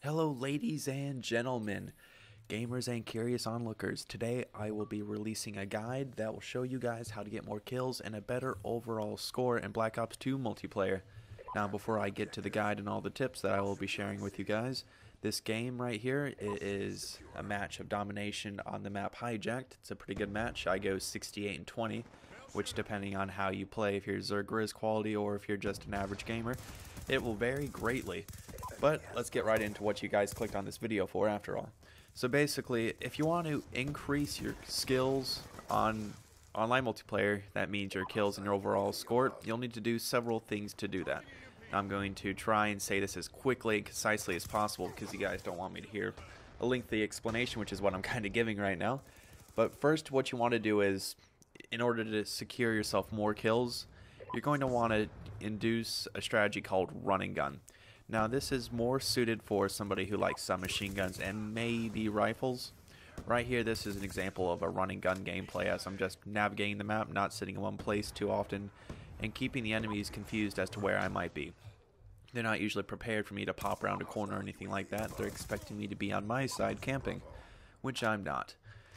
Hello ladies and gentlemen, gamers and curious onlookers. Today I will be releasing a guide that will show you guys how to get more kills and a better overall score in Black Ops 2 multiplayer. Now before I get to the guide and all the tips that I will be sharing with you guys, this game right here is a match of domination on the map Hijacked. It's a pretty good match. I go 68 and 20, which depending on how you play, if you're Zergriz quality or if you're just an average gamer, it will vary greatly. But let's get right into what you guys clicked on this video for after all. So basically, if you want to increase your skills on online multiplayer, that means your kills and your overall score, you'll need to do several things to do that. I'm going to try and say this as quickly and concisely as possible because you guys don't want me to hear a lengthy explanation, which is what I'm kind of giving right now. But first, what you want to do is, in order to secure yourself more kills, you're going to want to induce a strategy called run and gun. Now this is more suited for somebody who likes submachine guns and maybe rifles. Right here, this is an example of a run and gun gameplay as I'm just navigating the map, not sitting in one place too often, and keeping the enemies confused as to where I might be. They're not usually prepared for me to pop around a corner or anything like that. They're expecting me to be on my side camping, which I'm not.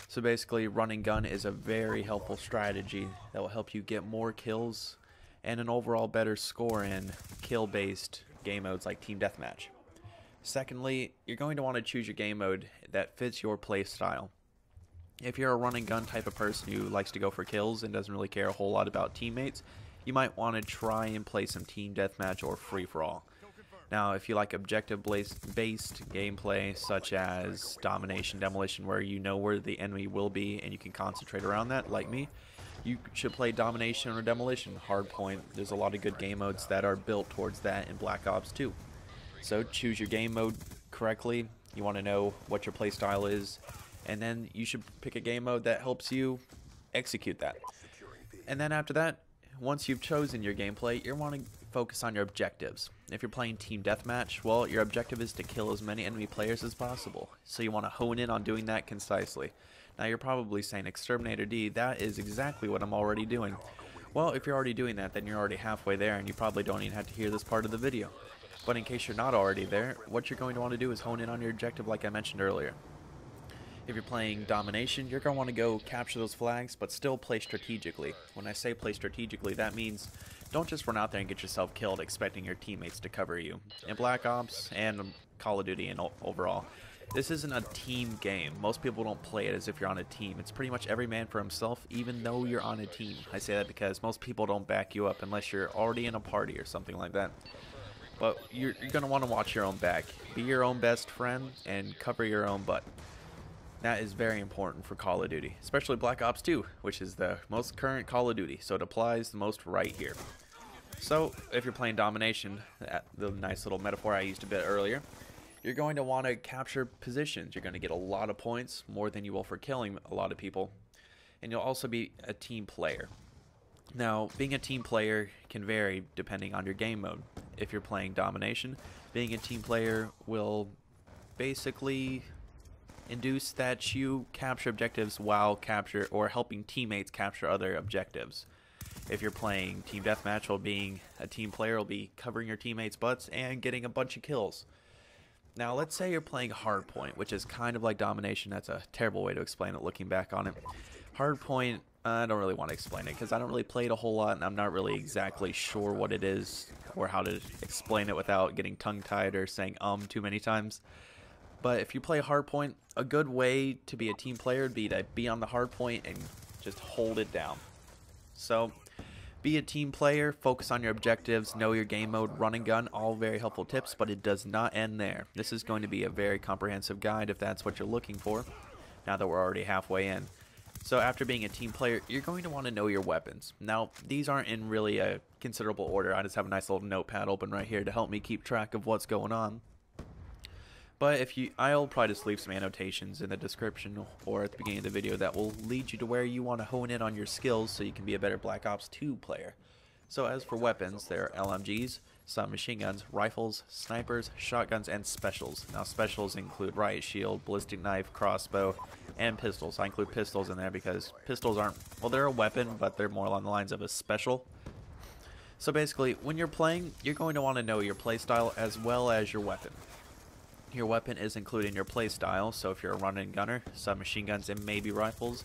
So basically, run and gun is a very helpful strategy that will help you get more kills and an overall better score in kill-based game modes like Team Deathmatch. Secondly, you're going to want to choose your game mode that fits your play style. If you're a run and gun type of person who likes to go for kills and doesn't really care a whole lot about teammates, you might want to try and play some Team Deathmatch or free-for-all. Now, if you like objective-based gameplay such as domination, demolition, where you know where the enemy will be and you can concentrate around that, like me, you should play domination or demolition. Hardpoint, there's a lot of good game modes that are built towards that in Black Ops 2. So choose your game mode correctly. You want to know what your play style is, and then you should pick a game mode that helps you execute that. And then after that, once you've chosen your gameplay, you want to focus on your objectives. If you're playing Team Deathmatch, well, your objective is to kill as many enemy players as possible. So you want to hone in on doing that concisely. Now you're probably saying, Exterminator D, that is exactly what I'm already doing. Well, if you're already doing that, then you're already halfway there and you probably don't even have to hear this part of the video. But in case you're not already there, what you're going to want to do is hone in on your objective like I mentioned earlier. If you're playing domination, you're going to want to go capture those flags, but still play strategically. When I say play strategically, that means don't just run out there and get yourself killed expecting your teammates to cover you. In Black Ops and Call of Duty and overall, this isn't a team game. Most people don't play it as if you're on a team. It's pretty much every man for himself, even though you're on a team. I say that because most people don't back you up unless you're already in a party or something like that. But you're going to want to watch your own back. Be your own best friend and cover your own butt. That is very important for Call of Duty, especially Black Ops 2, which is the most current Call of Duty, so it applies the most right here. So, if you're playing domination, the nice little metaphor I used a bit earlier, you're going to want to capture positions. You're going to get a lot of points, more than you will for killing a lot of people, and you'll also be a team player. Now, being a team player can vary depending on your game mode. If you're playing domination, being a team player will basically induce that you capture objectives while helping teammates capture other objectives. If you're playing Team Deathmatch, well, being a team player will be covering your teammates' butts and getting a bunch of kills. Now, let's say you're playing Hardpoint, which is kind of like domination. That's a terrible way to explain it looking back on it. Hardpoint, I don't really want to explain it because I don't really play it a whole lot and I'm not really exactly sure what it is or how to explain it without getting tongue-tied or saying too many times. But if you play Hardpoint, a good way to be a team player would be to be on the hardpoint and just hold it down. So, be a team player, focus on your objectives, know your game mode, run and gun, all very helpful tips, but it does not end there. This is going to be a very comprehensive guide if that's what you're looking for, now that we're already halfway in. So after being a team player, you're going to want to know your weapons. Now, these aren't in really a considerable order. I just have a nice little notepad open right here to help me keep track of what's going on. But I'll probably just leave some annotations in the description or at the beginning of the video that will lead you to where you want to hone in on your skills so you can be a better Black Ops 2 player. So as for weapons, there are LMGs, submachine guns, rifles, snipers, shotguns, and specials. Now specials include riot shield, ballistic knife, crossbow, and pistols. I include pistols in there because pistols aren't, well, they're a weapon, but they're more along the lines of a special. So basically, when you're playing, you're going to want to know your playstyle as well as your weapon. Your weapon is included in your playstyle, so if you're a run-and gunner, submachine guns and maybe rifles.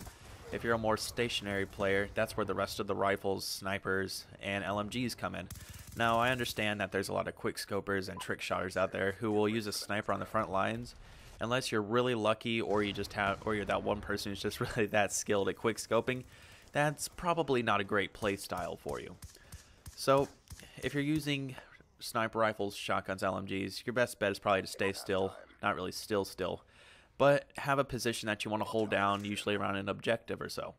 If you're a more stationary player, that's where the rest of the rifles, snipers, and LMGs come in. Now, I understand that there's a lot of quick scopers and trick shotters out there who will use a sniper on the front lines. Unless you're really lucky, or you're that one person who's just really that skilled at quick scoping, that's probably not a great play style for you. So, if you're using sniper rifles, shotguns, LMGs, your best bet is probably to stay still, not really still, but have a position that you want to hold down, usually around an objective or so.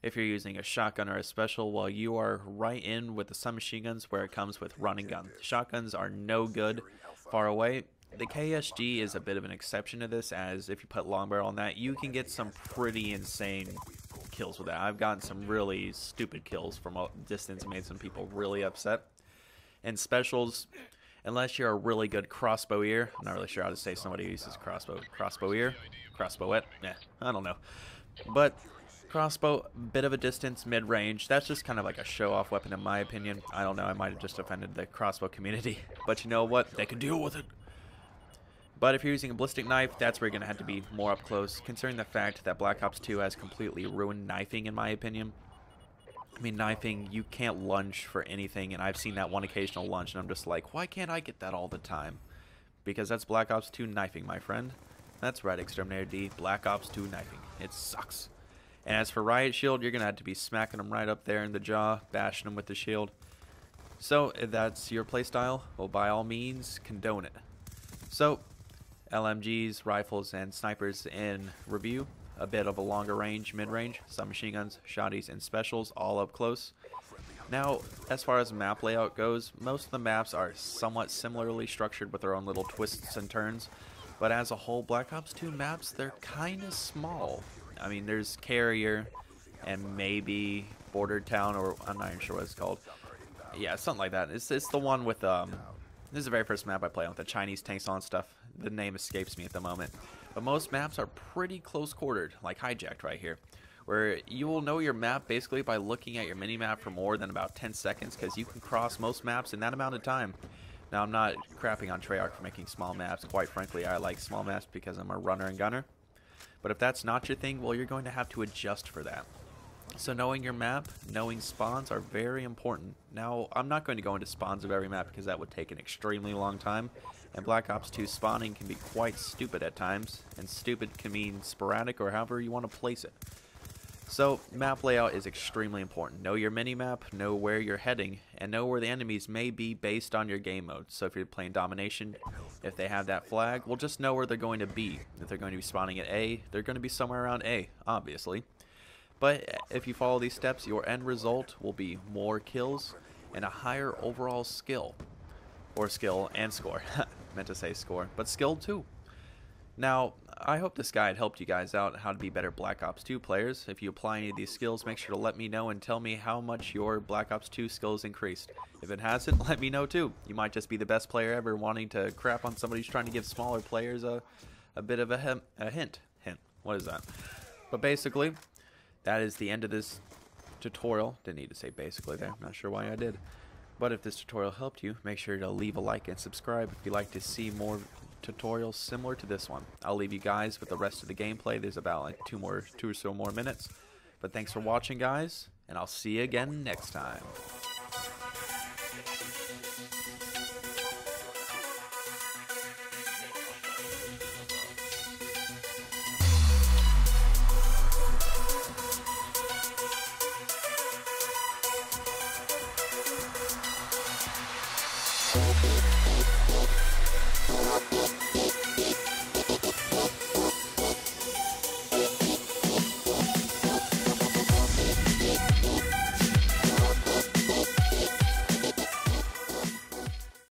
If you're using a shotgun or a special, well, you are right in with the submachine guns where it comes with running gun. Shotguns are no good far away. The KSG is a bit of an exception to this, as if you put long barrel on that, you can get some pretty insane kills with that. I've gotten some really stupid kills from a distance and made some people really upset. And specials, unless you're a really good crossbow ear, I'm not really sure how to say somebody who uses crossbow ear, crossbowette, I don't know. But crossbow, bit of a distance, mid-range, that's just kind of like a show-off weapon in my opinion. I don't know, I might have just offended the crossbow community, but you know what, they can deal with it. But if you're using a ballistic knife, that's where you're going to have to be more up close, considering the fact that Black Ops 2 has completely ruined knifing in my opinion. I mean, knifing, you can't lunge for anything, and I've seen that one occasional lunge, and I'm just like, why can't I get that all the time? Because that's Black Ops 2 knifing, my friend. That's right, Exterminator D, Black Ops 2 knifing. It sucks. And as for Riot Shield, you're going to have to be smacking them right up there in the jaw, bashing them with the shield. So, if that's your playstyle, well, by all means, condone it. So, LMGs, rifles, and snipers in review. A bit of a longer range, mid-range, submachine guns, shotties, and specials, all up close. Now, as far as map layout goes, most of the maps are somewhat similarly structured with their own little twists and turns. But as a whole, Black Ops 2 maps, they're kind of small. I mean, there's Carrier and maybe Border Town, or I'm not even sure what it's called. Yeah, something like that. It's the one with, this is the very first map I play on with the Chinese tanks on stuff. The name escapes me at the moment. But most maps are pretty close quartered, like Hijacked right here, where you will know your map basically by looking at your mini-map for more than about 10 seconds, because you can cross most maps in that amount of time. Now, I'm not crapping on Treyarch for making small maps. Quite frankly, I like small maps because I'm a runner and gunner. But if that's not your thing, well, you're going to have to adjust for that. So knowing your map, knowing spawns are very important. Now, I'm not going to go into spawns of every map because that would take an extremely long time. And Black Ops 2 spawning can be quite stupid at times, and stupid can mean sporadic or however you want to place it. So, map layout is extremely important. Know your mini-map, know where you're heading, and know where the enemies may be based on your game mode. So if you're playing Domination, if they have that flag, well, just know where they're going to be. If they're going to be spawning at A, they're going to be somewhere around A, obviously. But if you follow these steps, your end result will be more kills and a higher overall skill. Or skill and score. Meant to say score, but skill too. Now, I hope this guide helped you guys out how to be better Black Ops 2 players. If you apply any of these skills, make sure to let me know and tell me how much your Black Ops 2 skills increased. If it hasn't, let me know too. You might just be the best player ever, wanting to crap on somebody who's trying to give smaller players a bit of a hint. What is that? But basically, that is the end of this tutorial. Didn't need to say basically there. Not sure why I did. But if this tutorial helped you, make sure to leave a like and subscribe if you'd like to see more tutorials similar to this one. I'll leave you guys with the rest of the gameplay. There's about like two or so more minutes. But thanks for watching, guys, and I'll see you again next time. Okay.